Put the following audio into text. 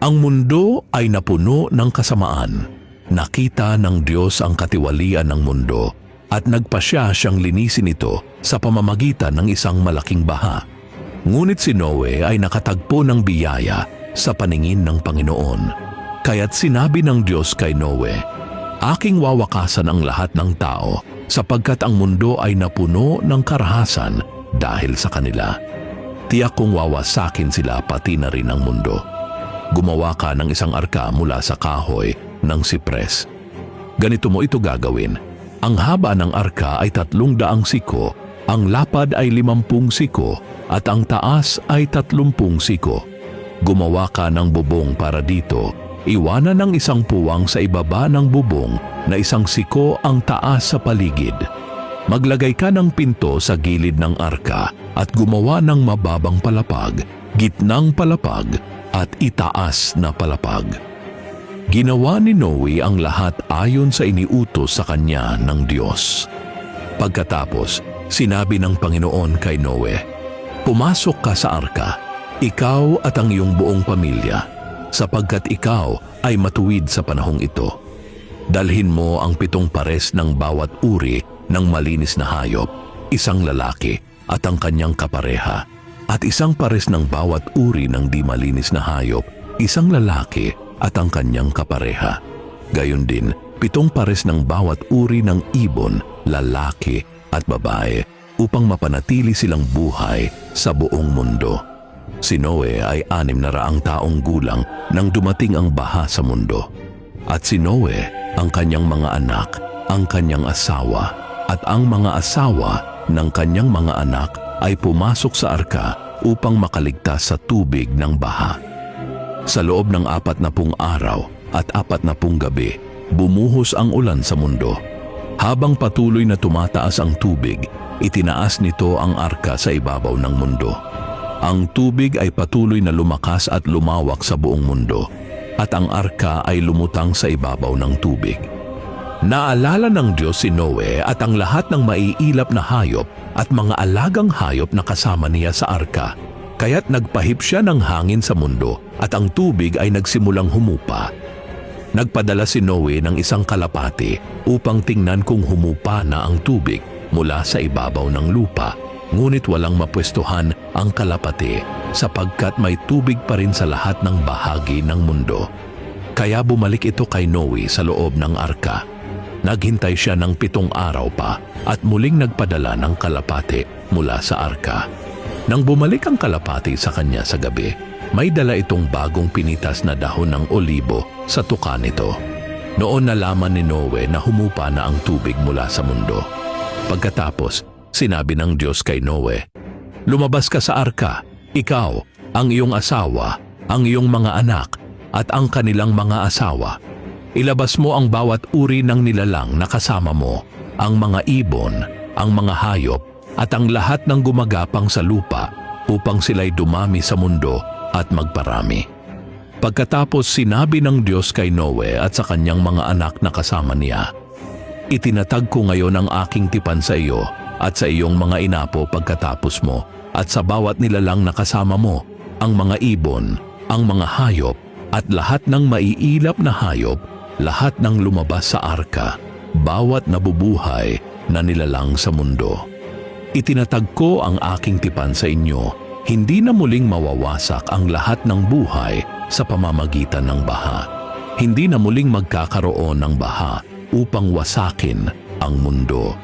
Ang mundo ay napuno ng kasamaan. Nakita ng Diyos ang katiwalian ng mundo at nagpasya siyang linisin ito sa pamamagitan ng isang malaking baha. Ngunit si Noe ay nakatagpo ng biyaya sa paningin ng Panginoon. Kaya't sinabi ng Diyos kay Noe, "Aking wawakasan ang lahat ng tao sapagkat ang mundo ay napuno ng karahasan dahil sa kanila. Tiyak kong wawasakin sila pati na rin ang mundo. Gumawa ka ng isang arka mula sa kahoy ng sipres. Ganito mo ito gagawin. Ang haba ng arka ay 300 siko, ang lapad ay 50 siko, at ang taas ay 30 siko. Gumawa ka ng bubong para dito. Iwanan ng isang puwang sa ibaba ng bubong na 1 siko ang taas sa paligid. Maglagay ka ng pinto sa gilid ng arka at gumawa ng mababang palapag, gitnang palapag, at itaas na palapag." Ginawa ni Noe ang lahat ayon sa iniutos sa kanya ng Diyos. Pagkatapos, sinabi ng Panginoon kay Noe, "Pumasok ka sa arka, ikaw at ang iyong buong pamilya, sapagkat ikaw ay matuwid sa panahong ito. Dalhin mo ang 7 pares ng bawat uri ng malinis na hayop, 1 lalaki at ang kanyang kapareha, at 1 pares ng bawat uri ng di malinis na hayop, 1 lalaki at ang kanyang kapareha. Gayon din, 7 pares ng bawat uri ng ibon, lalaki at babae, upang mapanatili silang buhay sa buong mundo." Si Noe ay 600 taong gulang nang dumating ang baha sa mundo. At si Noe, ang kanyang mga anak, ang kanyang asawa, at ang mga asawa ng kanyang mga anak ay pumasok sa arka upang makaligtas sa tubig ng baha. Sa loob ng 40 araw at 40 gabi, bumuhos ang ulan sa mundo. Habang patuloy na tumataas ang tubig, itinaas nito ang arka sa ibabaw ng mundo. Ang tubig ay patuloy na lumakas at lumawak sa buong mundo, at ang arka ay lumutang sa ibabaw ng tubig. Naalala ng Diyos si Noe at ang lahat ng maiilap na hayop at mga alagang hayop na kasama niya sa arka. Kaya't nagpahip siya ng hangin sa mundo at ang tubig ay nagsimulang humupa. Nagpadala si Noe ng 1 kalapati upang tingnan kung humupa na ang tubig mula sa ibabaw ng lupa. Ngunit walang mapwestuhan ang kalapati sapagkat may tubig pa rin sa lahat ng bahagi ng mundo. Kaya bumalik ito kay Noe sa loob ng arka. Naghintay siya ng 7 araw pa at muling nagpadala ng kalapati mula sa arka. Nang bumalik ang kalapati sa kanya sa gabi, may dala itong bagong pinitas na dahon ng olibo sa tuka nito. Noon nalaman ni Noe na humupa na ang tubig mula sa mundo. Pagkatapos, sinabi ng Diyos kay Noe, "Lumabas ka sa arka, ikaw, ang iyong asawa, ang iyong mga anak, at ang kanilang mga asawa. Ilabas mo ang bawat uri ng nilalang na kasama mo, ang mga ibon, ang mga hayop, at ang lahat ng gumagapang sa lupa upang sila'y dumami sa mundo at magparami." Pagkatapos sinabi ng Diyos kay Noe at sa kanyang mga anak na kasama niya, "Itinatag ko ngayon ang aking tipan sa iyo at sa iyong mga inapo pagkatapos mo at sa bawat nilalang na kasama mo, ang mga ibon, ang mga hayop at lahat ng maiilap na hayop, lahat ng lumabas sa arka, bawat nabubuhay na nilalang sa mundo. Itinatag ko ang aking tipan sa inyo, hindi na muling mawawasak ang lahat ng buhay sa pamamagitan ng baha. Hindi na muling magkakaroon ng baha upang wasakin ang mundo."